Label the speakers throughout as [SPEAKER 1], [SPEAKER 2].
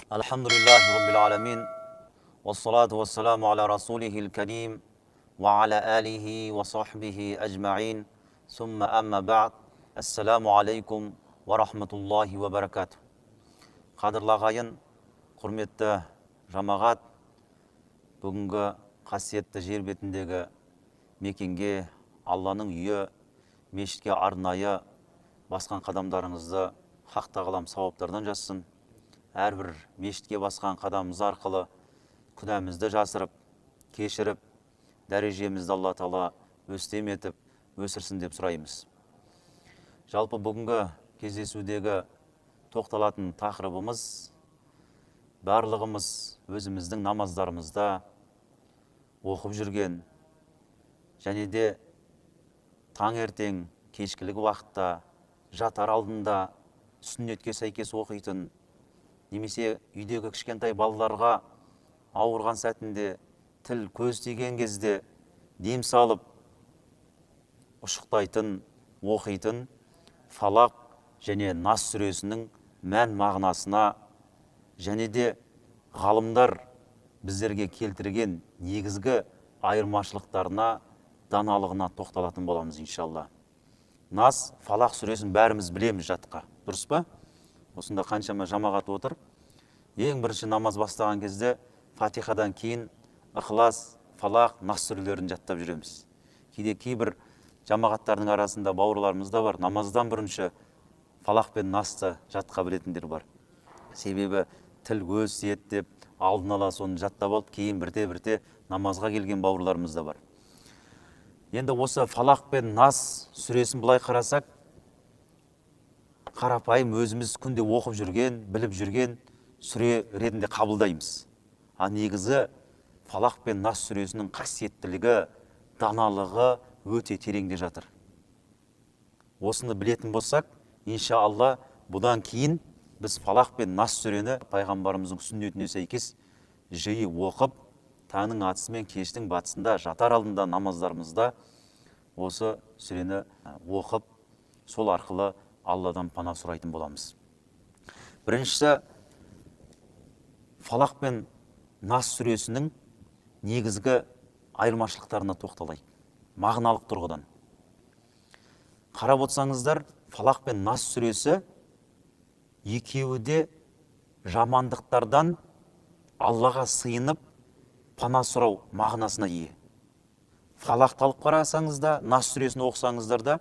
[SPEAKER 1] Alhamdulillahi Rabbil Alamin. Wassalatu wassalamu ala rasulihil karim wa ala alihi wa sahbihi ajma'in. Summa amma ba'd. Assalamu alaikum wa rahmatullahi wa barakatuh. Қадірлі ағайын, құрметті жамағат, бүгінгі қасиетті жер бетіндегі мекенге, Алланың үйі, мешітке арнайы басқан қадамдарыңызды Хақ тағалам сауаптардан жазсын. Әрбір мешітке басқан қадамымыз арқылы күнәмізді жасырып, кешіріп, дәрежемізді Алла Тағала өстем етіп, өсірсін деп сұраймыз. Жалпы бүгінгі кездесудегі тоқталатын тақырыбымыз, барлығымыз өзіміздің намаздарымызда оқып жүрген, және де таңертең кешкілік уақытта жатар алдында сүннетке сәйкес оқитын, немесе үйдегі кішкентай балаларға ауырған сәтінде, тіл көз тиген кезде дем салып ұшықтайтын, оқитын Фалақ және Нас сүресінің мән мағынасына, және де ғалымдар біздерге келтірген негізгі айырмашылықтарына, даналығына тоқталатын боламыз иншалла. Нас, Фалақ сүресін бәріміз білеміз жатқа, дұрыс па? Осында қаншама жамағат отыр. Ең бірінші намаз бастаған кезде Фатихадан кейін Ихлас, Фалақ, Нас сүрелерін жаттап жүреміз. Кейде кейбір жамағаттардың арасында бауырларымыз да бар. Намаздан бірінші Фалақ пен Насты жатқа білетіндер бар. Себебі тіл көз тиеді деп алдын ала соны жаттап алып, кейін бірте-бірте намазға келген бауырларымыз да бар. Енді осы Фалақ пен Нас сүресін былай қарасақ, қарапайым өзіміз күнде оқып жүрген, біліп жүрген сүре ретінде қабылдаймыз. Негізі Фалақ пен Нас сүресінің қасиеттілігі, даналығы өте тереңде жатыр. Осыны білетін болсақ, иншалла, бұдан кейін біз Фалақ пен Нас сүрені пайғамбарымыздың сүннетіне сәйкес жиі оқып, таңның атысы мен кештің батысында, жатар алдында намаздарымызда осы сүрені оқып, сол арқылы Алладан пана сұрайтын боламыз. Біріншісі, Фалақ пен Нас сүресінің негізгі айырмашылықтарына тоқталайық. Мағыналық тұрғыдан. Қарап отырсаңыздар, Фалақ пен Нас сүресі екеуі де жамандықтардан Аллаға сыйынып пана сұрау мағынасына ие. Фалақты алып қарасаңыз да, Нас сүресін оқысаңыздар да,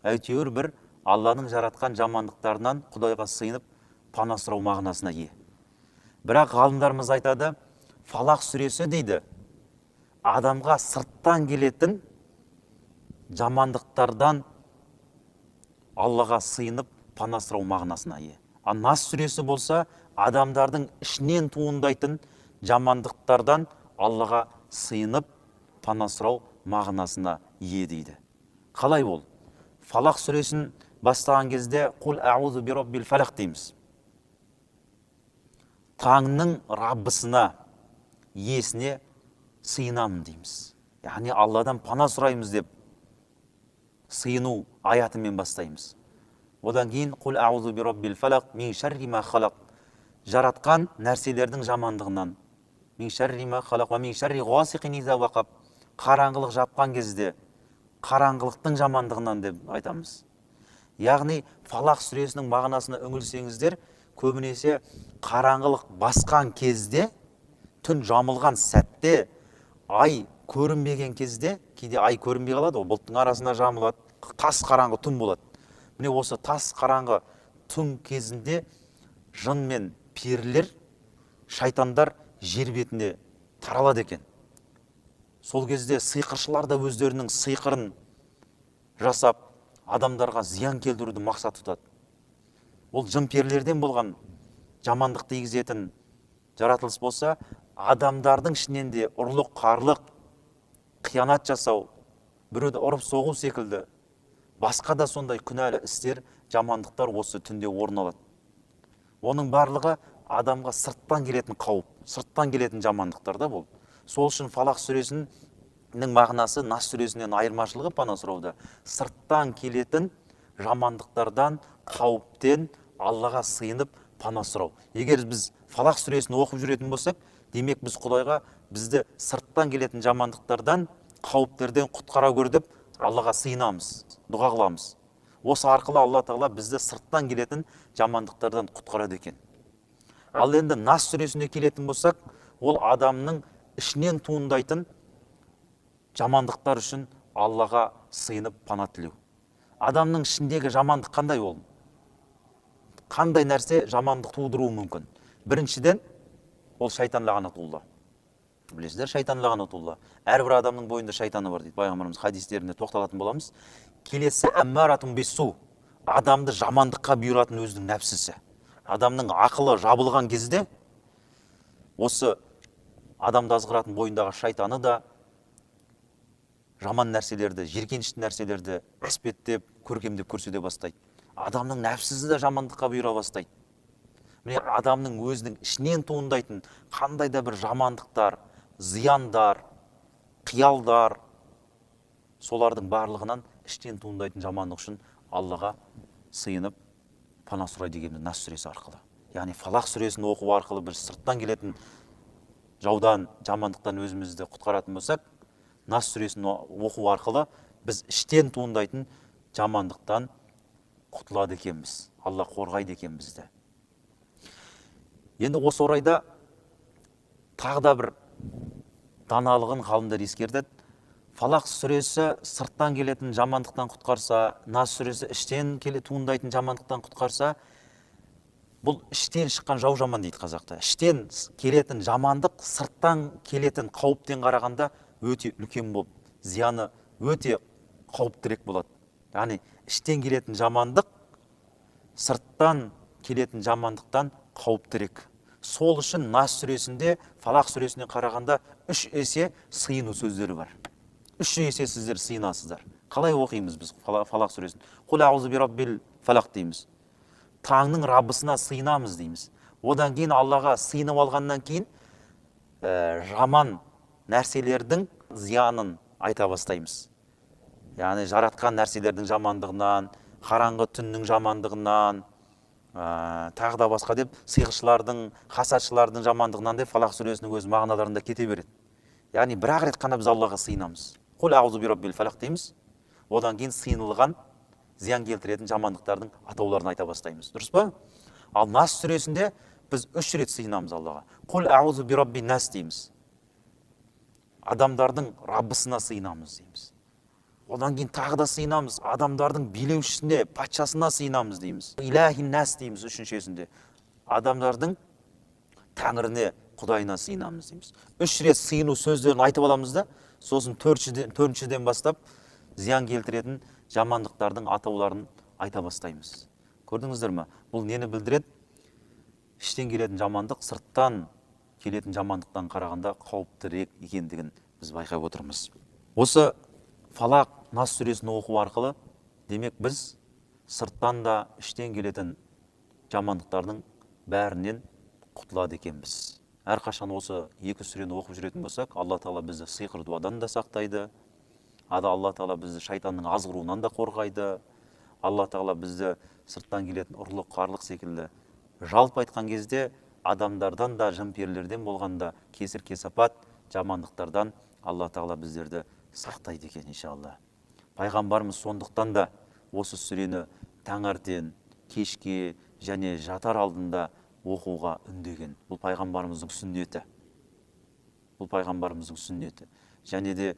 [SPEAKER 1] әйтеуір бір Алланың жаратқан жамандықтарынан Құдайға сыйынып пана сұрау мағынасына ие. Бірақ ғалымдарымыз айтады, Фалақ сүресі дейді, адамға сырттан келетін жамандықтардан Аллаға сыйынып пана сұрау мағынасына ие. Нас сүресі болса, адамдардың ішінен туындайтын жамандықтардан Аллаға сыйынып пана сұрау мағынасына ие дейді. Қалай ол? Фалақ сүресін бастаған кезде «Құл әузу би раббил фалақ» дейміз. Таңның Раббысына, иесіне сыйынамын дейміз. Яғни Алладан пана сұраймыз деп сыйыну аятымен бастаймыз. Одан кейін «Құл әузу би раббил фалақ мин шарри ма халақ» жаратқан нәрселердің жамандығынан. Мин шарри ма халақ ва мин шарри ғасиқин иза вақаб, қараңғылық жапқан кезде қараңғылықтың жамандығынан деп айтамыз. Яғни Фалақ сүресінің мағынасына үңілсеңіздер, көбінесе қараңғылық басқан кезде, түн жамылған сәтте, ай көрінбеген кезде, кейде ай көрінбей қалады, бұлттың арасында жамылады, тас қараңғы түн болады. Міне осы тас қараңғы түн кезінде жын мен перілер, шайтандар жер бетіне таралады екен. Сол кезде сиқыршылар да өздерінің сиқырын жасап, адамдарға зиян келтіруді мақсат тұтады. Ол жын перілерден болған жамандық тигізетін жаратылыс болса, адамдардың ішінен де ұрлық, қарлық, қиянат жасау, біреуді ұрып соғу секілді, басқа да сондай күнәлі істер, жамандықтар осы түнде орын алады. Оның барлығы адамға сырттан келетін қауіп, сырттан келетін жамандықтар да бұл. Сол үшін Фалақ сүресінің мағынасы Нас сүресінен айырмашылығы пана сұрауда. Сырттан келетін жамандықтардан, қауіптен Аллаға сыйынып пана сұрау. Егер біз Фалақ сүресін оқып жүретін болсақ, демек біз Құдайға бізді сырттан келетін жамандықтардан, қауіптерден құтқара көр деп Аллаға сыйынамыз, дұға қыламыз. Осы арқылы Алла Тағала бізді сырттан келетін жамандықтардан құтқарады екен. Ал енді Нас сүресіне келетін болсақ, ол адамның ішінен туындайтын жамандықтар үшін Аллаға сыйынып пана тілеу. Адамның ішіндегі жамандық қандай ол? Қандай нәрсе жамандық тудыруы мүмкін? Біріншіден, ол шайтан лағнатулла. Білесіздер, шайтан лағнатулла. Әрбір адамның бойында шайтаны бар дейді. Пайғамбарымыз хадистерінде тоқталатын боламыз. Келесі әммаратун бису. Адамды жамандыққа бұйыратын өзінің нәпсісі. Адамның ақылы жабылған кезде осы адамды азғыратын бойындағы шайтаны да жаман нәрселерді, жиіркенішті нәрселерді әспеттеп, көркемдеп көрсете бастайды. Адамның нәпсісі де жамандыққа бұйыра бастайды. Міне адамның өзінің ішінен туындайтын қандай да бір жамандықтар, зияндар, қиялдар, солардың барлығынан іштен туындайтын жамандық үшін Аллаға сыйынып пана сұрайды дегеніміз Нас сүресі арқылы. Яғни Фалақ сүресін оқу арқылы біз сырттан келетін жаудан, жамандықтан өзімізді құтқаратын болсақ, Нас сүресін оқу арқылы біз іштен туындайтын жамандықтан құтылады екенбіз. Алла қорғайды екен бізді. Енді осы орайда тағы да бір даналығын ғалымдар ескертеді. Фалақ сүресі сырттан келетін жамандықтан құтқарса, Нас сүресі іштен туындайтын жамандықтан құтқарса, бұл іштен шыққан жау жаман дейді қазақта. Іштен келетін жамандық сырттан келетін қауіптен қарағанда өте үлкен болып, зияны өте қауіптірек болады. Яғни іштен келетін жамандық сырттан келетін жамандықтан қауіптірек. Сол үшін Нас сүресінде Фалақ сүресіне қарағанда 3 есе сыйыну сөздері бар. 3 есе сіздер сыйынасыздар. Қалай оқимыз біз Фалақ сүресін? Құл аузу бираббил фалақ дейміз. Таңның Раббысына сыйынамыз дейміз. Одан кейін Аллаға сыйынып алғаннан кейін жаман нәрселердің зиянын айта бастаймыз. Яғни жаратқан нәрселердің жамандығынан, қараңғы түннің жамандығынан, тағы да басқа деп сиқыршылардың, хасадшылардың жамандығынан деп Фалақ сүресінің өз мағыналарында кете береді. Яғни бір-ақ рет қана біз Аллаға сыйынамыз. Құл аузу бираббил фалақ дейміз. Одан кейін сыйынылған, зиян келтіретін жамандықтардың атауларын айта бастаймыз. Дұрыс па? Ал Нас сүресінде біз 3 рет сыйынамыз Аллаға. Құл аузу бираббин нас дейміз. Адамдардың Раббысына сыйынамыз дейміз. Одан кейін тағы да сыйынамыз, адамдардың билеушісіне, патшасына сыйынамыз дейміз. Илахин нас дейміз 3-шесінде. Адамдардың Тәңіріне, Құдайына сыйынамыз дейміз. 3 рет сыйыну сөздерін айтып аламыз да, сосын 4-шіден бастап зиян келтіретін жамандықтардың атауларын айта бастаймыз. Көрдіңіздер ме? Бұл нені білдіреді? Іштен келетін жамандық сырттан келетін жамандықтан қарағанда қауіптірек екендігін біз байқап отырмыз. Осы Фалақ Нас сүресін оқу арқылы демек біз сырттан да іштен келетін жамандықтардың бәрінен құтылады екенбіз. Әрқашан осы 2 сүрені оқып жүретін болсақ, Алла Тағала бізді сиқыр дуадан да сақтайды. Алла Тағала бізді шайтанның азғыруынан да қорғайды. Алла Тағала бізді сырттан келетін ұрлық, қарлық секілді жалпы айтқан кезде адамдардан да, жын-перілерден болғанда кесір кесапат жамандықтардан Алла Тағала біздерді сақтайды екен иншалла. Пайғамбарымыз сондықтан да осы сүрені таңертең, кешке және жатар алдында оқуға үндеген. Бұл пайғамбарымыздың сүннеті. Бұл пайғамбарымыздың сүннеті. Және де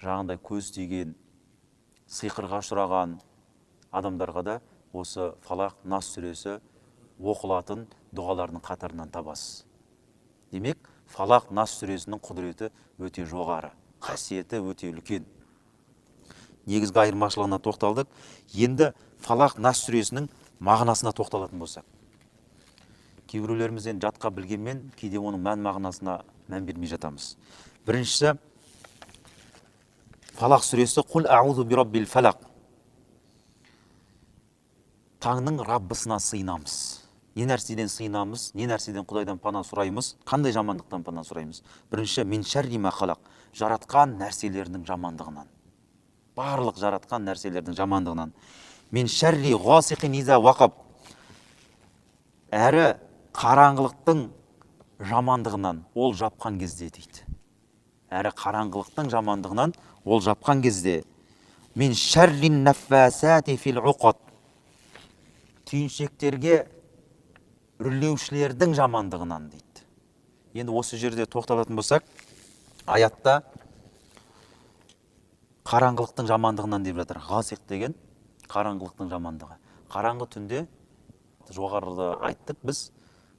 [SPEAKER 1] жаңағындай көз тиген, сиқырға ұшыраған адамдарға да осы Фалақ Нас сүресі оқылатын дұғалардың қатарынан табасыз. Демек, Фалақ Нас сүресінің құдіреті өте жоғары, қасиеті өте үлкен. Негізгі айырмашылығына тоқталдық. Енді Фалақ Нас сүресінің мағынасына тоқталатын болсақ. Кейбіреулерімізден жатқа білгенмен, кейде оның мән мағынасына мән бермей жатамыз. Біріншісі, Фалақ сүресі Құл аузу бираббил фалақ. Таңның Раббысына сыйынамыз. Не нәрседен сыйынамыз, не нәрседен Құдайдан пана сұраймыз, қандай жамандықтан пана сұраймыз? Бірінші, мин шарри ма халақ. Жаратқан нәрселердің жамандығынан. Барлық жаратқан нәрселердің жамандығынан. Мин шарри ғасиқин иза вақаб. Жаратқан нәрселердің жамандығынан. Барлық жаратқан нәрселердің жамандығынан. Мин шарри ғасиқин иза вақаб. Жаратқан нәрселердің жамандығынан. Мин шарри ғасиқин иза вақаб. Жаратқан нәрселердің жамандығынан. Мин шарри ғасиқин иза вақаб. әрі қараңғылықтың жамандығынан ол жапқан кезде дейді. Әрі қараңғылықтың жамандығынан ол жапқан кезде min şerrin neffasati fil uqad, түйіншектерге үрлеушілердің жамандығынан дейді. Енді осы жерде тоқталатын болсақ, аятта қараңғылықтың жамандығынан деп жатыр. Ғасиқ деген қараңғылықтың жамандығы. Қараңғы түнде жоғарыда айттық біз,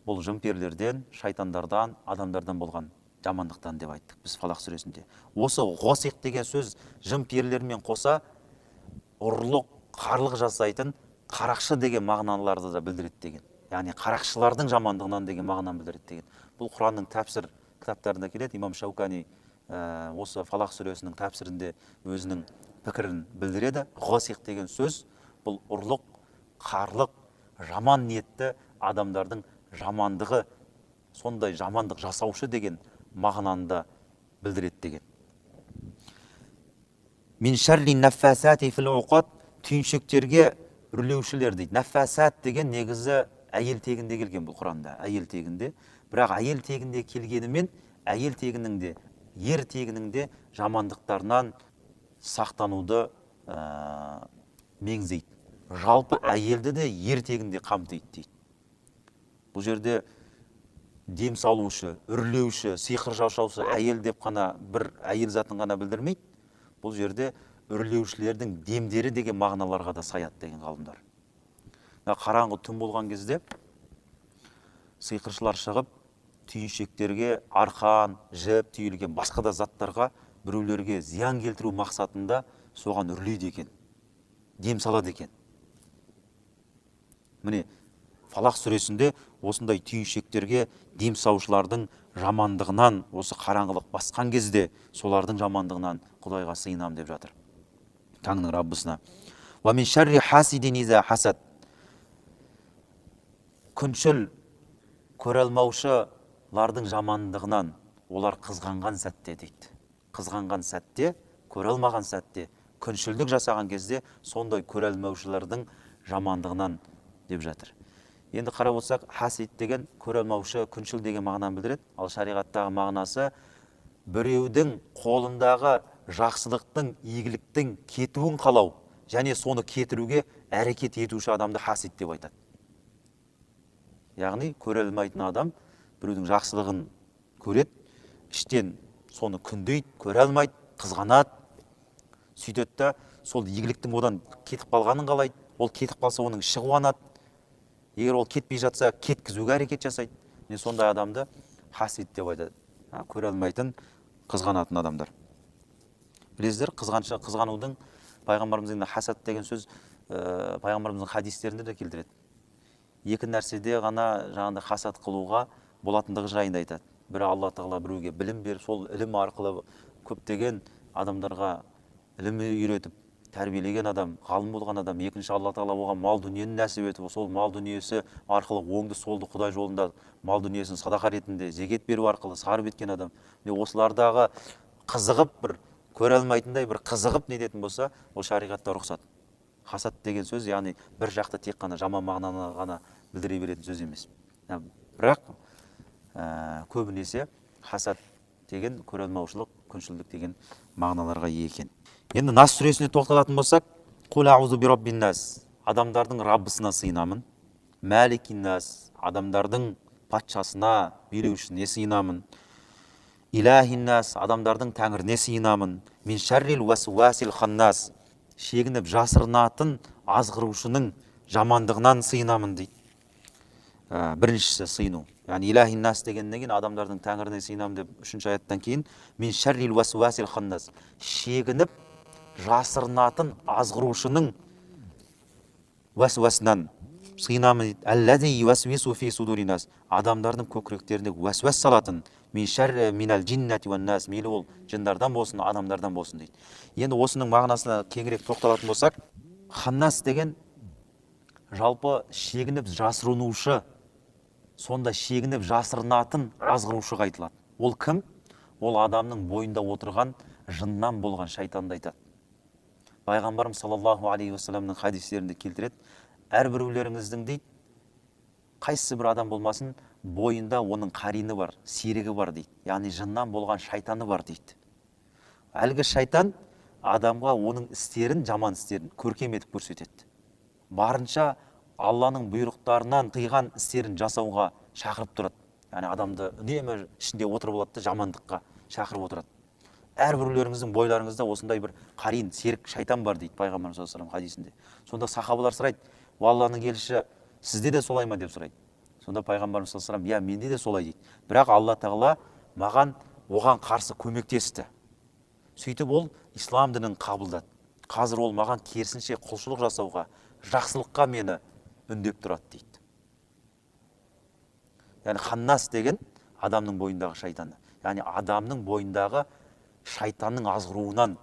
[SPEAKER 1] бұл жын-перілерден, шайтандардан, адамдардан болған жамандықтан деп айттық біз Фалақ сүресінде. Осы ғасиқ деген сөз жын-перілермен қоса ұрлық, қарлық жасайтын қарақшы деген мағыналарды да білдіреді деген. Яғни қарақшылардың жамандығынан деген мағынаны білдіреді деген. Бұл Құранның тәпсір кітаптарында келеді. Имам Шаукани осы Фалақ сүресінің тәпсірінде өзінің пікірін білдіреді. Ғасиқ деген сөз бұл ұрлық, қарлық, жаман ниетті адамдардың жамандығы, сондай жамандық жасаушы деген мағынаны да білдіреді деген. Min şerri neffasati fil uqad, түйіншектерге үрлеушілер дейді. Наффасат деген негізі әйел тегінде келген бұл Құранда, әйел тегінде. Бірақ әйел тегінде келгенімен, әйел тегінің де, ер тегінің де жамандықтарынан сақтануды меңзейді. Жалпы әйелді де ер тегінде қамтиды дейді. Бұл жерде дем салушы, үрлеуші, сиқыр шашаушы әйел деп қана бір әйел затын ғана білдірмейді. Бұл жерде үрлеушілердің демдері деген мағыналарға да саяды деген ғалымдар. Қараңғы түн болған кезде сиқыршылар шығып, түйіншектерге арқан, жіп түйілген басқа да заттарға біреулерге зиян келтіру мақсатында соған үрлейді екен, дем салады екен. Міне Фалақ сүресінде осындай түйіншектерге дем салушылардың жамандығынан, осы қараңғылық басқан кезде солардың жамандығынан Құдайға сыйынам деп жатыр. Таңның Раббысына. Ва мин шарри хасидин иза хасад. Күншіл көре алмаушылардың жамандығынан, олар қызғанған сәтте дейді. Қызғанған сәтте, көре алмаған сәтте, күншілдік жасаған кезде сондай көре алмаушылардың жамандығынан деп жатыр. Енді қарап отырсақ, хасид деген көре алмаушы, күншіл деген мағынаны білдіреді. Ал шариғаттағы мағынасы біреудің қолындағы жақсылықтың, игіліктің кетуін қалау, және соны кетіруге әрекет етуші адамды хасид деп айтады. Яғни көре алмайтын адам біреудің жақсылығын көреді, іштен соны күндейді, көре алмайды, қызғанады, сөйтеді да сол игіліктің одан кетіп қалғанын қалайды. Ол кетіп қалса оның іші қуанады. Егер ол кетпей жатса, кеткізуге әрекет жасайды. Сондай адамды хасид деп айтады. Көре алмайтын, қызғанатын адамдар. Білесіздер, қызғанудың пайғамбарымыздың хасад деген сөз пайғамбарымыздың хадистерінде де келтіреді. Екі нәрседе ғана жаңағыдай хасад қылуға болатындығы жайында айтады. Бірі Алла Тағала біреуге білім беріп, сол ілім арқылы көптеген адамдарға ілім үйретіп, тәрбиелеген адам, ғалым болған адам. Екінші, Алла Тағала оған мал дүниені нәсіп етіп, сол мал дүниесі арқылы оңды солды Құдай жолында мал дүниесін садақа ретінде зекет беру арқылы сарып еткен адам. Осылардағы қызығып, бір көре алмайтындай бір қызығып не ететін болса, ол шариғатта рұқсат. Хасад деген сөз, яғни бір жақты тек қана жаман мағынаны ғана білдіре беретін сөз емес. Бірақ көбінесе хасад деген көре алмаушылық, күншілдік деген мағыналарға ие екен. Енді Нас сүресіне тоқталатын болсақ, Қул аузу би раббин нас, адамдардың Раббысына сыйынамын. Маликин нас, адамдардың патшасына, билеушісіне сыйынамын. Илахин нас, адамдардың тәңіріне сыйынамын. Мин шаррил васвасил ханнас, шегініп жасырынатын азғырушының жамандығынан сыйынамын дейді. Біріншісі сыйыну. Яғни илахин нас дегеннен кейін адамдардың тәңіріне сыйынамын деп үшінші аяттан кейін мин шаррил васвасил ханнас, шегініп жасырынатын азғырушының васвасынан сыйынамын дейді. Аллази ювасвису фи судуринас, адамдардың көкіректеріне васвас салатын. Мин шарри минал джиннати ван нас, мейлі ол жындардан болсын, адамдардан болсын дейді. Енді осының мағынасына кеңірек тоқталатын болсақ, ханнас деген жалпы шегініп жасырынушы, сонда шегініп жасырынатын азғырушыға айтылады. Ол кім? Ол адамның бойында отырған жыннан болған шайтанды айтады. Пайғамбарым саллаллаху алейхи уассаламның хадистерінде келтіреді. Әрбіреулеріңіздің дейді, қайсы бір адам болмасын, бойында оның қарины бар, серігі бар дейді. Яғни жыннан болған шайтаны бар дейді. Әлгі шайтан адамға оның істерін, жаман істерін көркем етіп көрсетеді. Барынша Алланың бұйрықтарынан тыйған істерін жасауға шақырып тұрады. Яғни адамды үнемі ішінде отырып алады, жамандыққа шақырып отырады. Әрбіреулеріңіздің бойларыңызда осындай бір қарин, серік шайтан бар дейді пайғамбарымыз саллаллаху алейхи ва саллям хадисінде. Сонда сахабалар сұрайды: Алланың елшісі, сізде де солай ма деп сұрайды. Сонда пайғамбарымыз саллаллаху алейхи ва саллям: менде де солай дейді. Бірақ Алла тағала маған оған қарсы көмектесті. Сөйтіп ол ислам дінін қабылдады. Қазір ол маған керісінше құлшылық жасауға, жақсылыққа мені үндеп тұрады дейді. Яғни ханнас деген адамның бойындағы шайтаны. Яғни адамның бойындағы шайтанның азғыруынан,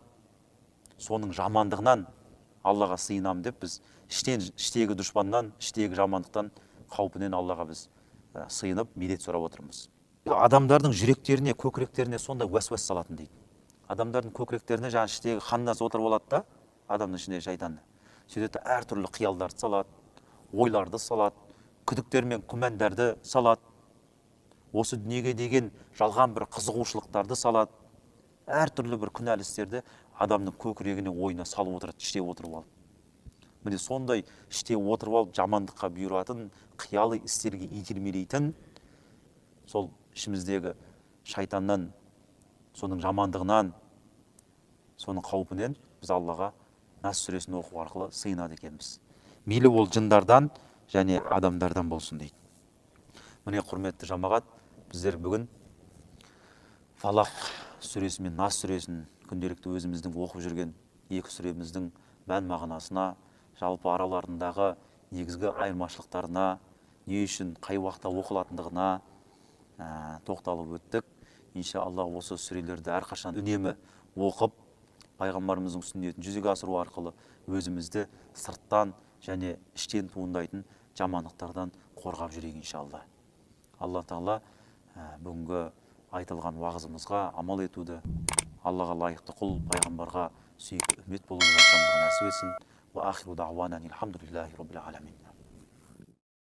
[SPEAKER 1] соның жамандығынан Аллаға сыйынамын деп біз іштегі дұшпаннан, іштегі жамандықтан, қаупінен Аллаға біз сыйынып медет сұрап отырмыз. Адамдардың жүректеріне, көкіректеріне сонда уәсуәс салатын дейді. Адамдардың көкіректеріне жаңа іштегі ханнас отырып алады да, адамның ішінде шайтанды. Сөйтеді әртүрлі қиялдарды салады, ойларды салады, күдіктер мен күмәндарды салады. Осы дүниеге деген жалған бір қызығушылықтарды салады. Әртүрлі бір күнәлі істерді адамның көкірегіне, ойына салып отырады, іште отырып алып. Міне сондай іште отырып алып жамандыққа бұйыратын, қиялы істерге итермелейтін сол ішіміздегі шайтаннан, соның жамандығынан, соның қаупінен біз Аллаға Нас сүресін оқу арқылы сыйынады екенбіз. Мейлі ол жындардан және адамдардан болсын дейді. Міне құрметті жамағат, біздер бүгін Фалақ сүресі мен Нас сүресін күнделікті өзіміздің оқып жүрген екі сүреміздің мән мағынасына, жалпы араларындағы негізгі айырмашылықтарына, не үшін қай уақытта оқылатындығына тоқталып өттік. Иншалла осы сүрелерді әрқашан үнемі оқып, пайғамбарымыздың сүннетін жүзеге асыру арқылы өзімізді сырттан және іштен туындайтын жамандықтардан қорғап жүрейік иншалла. Алла Тағала бүгінгі айтылған уағызымызға амал етуді, Аллаға лайықты құл, пайғамбарға сүйікті үммет болуды нәсіп етсін. Ва ахиру дағуана алхамдулиллахи роббил аламин.